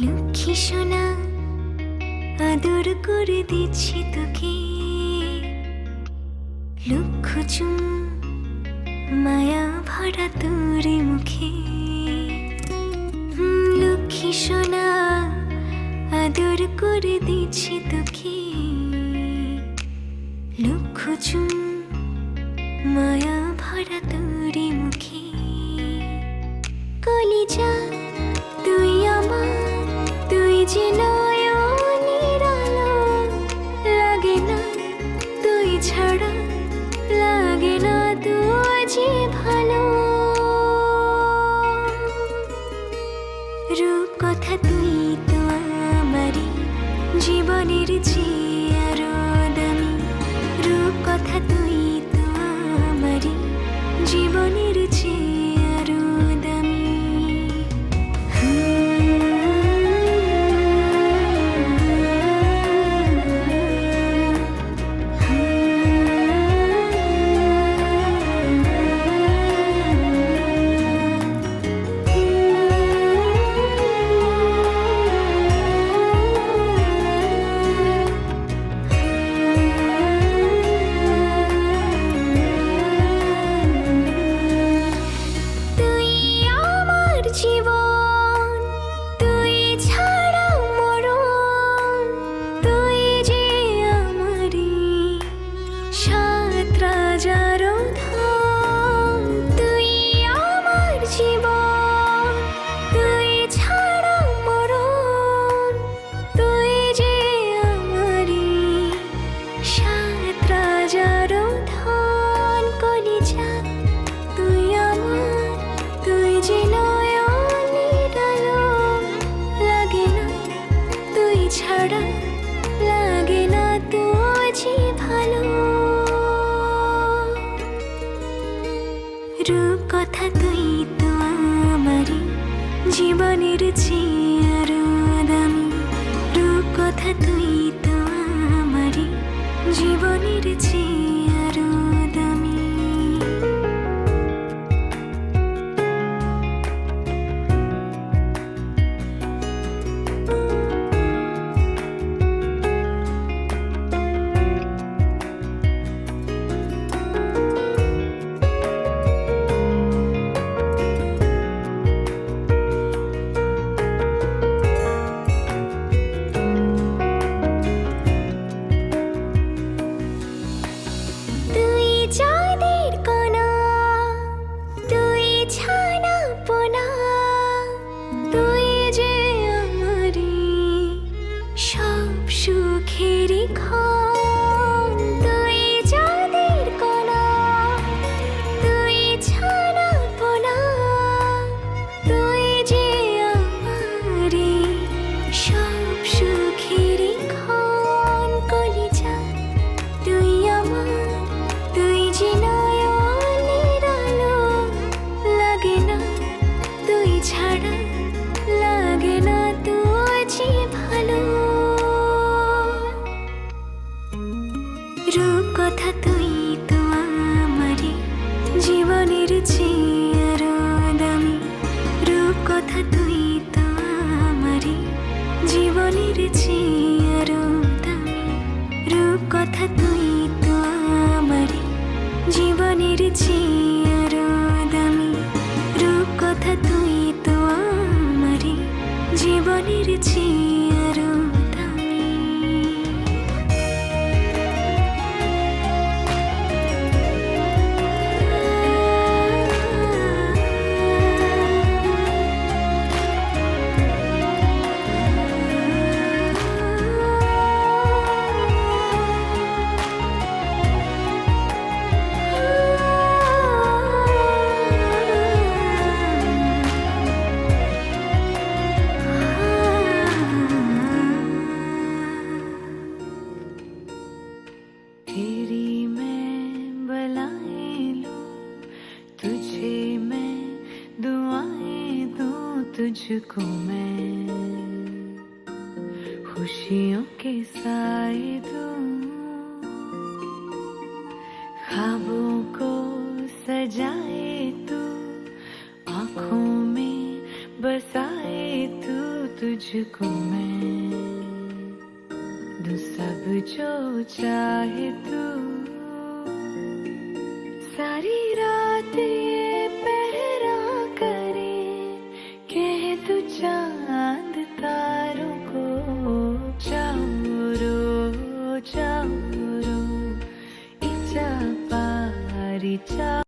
লক্ষ্মী সোনা আদর করে দিচ্ছি তোকে, লক্ষ চুম মায়া ভরা তোর মুখে। লক্ষ্মী সোনা আদর করে দিচ্ছি তোকে, লক্ষ চুম মায়া ভরা তোর মুখে। কলিজা তুই আমার, তুই যে নয়নের আলো, লাগে না তুই ছাড়া, লাগে না তুই যে ভালো। রূপ কথা তুই তো আমারই জীবনের চেয়ে আরো দামি, রূপ কথা তুই তো আমারই জীবনের চেয়ে আরো দামি। লাগে না তুই যে ভালো। রূপ কথা তুই তো আমারই জীবনের চেয়ে আরো দামি, রূপ কথা তুই তো আমারই জীবনের চেয়ে আরো দামি। রূপ কথা তুই তো আমারই জীবনের চেয়ে আরো দামি, রূপ কথা তুই তো আমারই জীবনের চেয়ে আরো দামি, রূপ কথা তুই তো আমারই জীবনের চেয়ে আরো দামি, রূপ কথা তুই তো আমারই জীবনের চেয়ে আরো দামি। तुझको मैं खुशियों के साए दूं, ख्वाबों को सजाए तू, आँखों में बसाए तू, तुझको तुझको मैं दूं सब जो चाहे तू। सारी रात ये पहरा करे, कह तू चांद तारों को चारो चारो इचा पारी चा।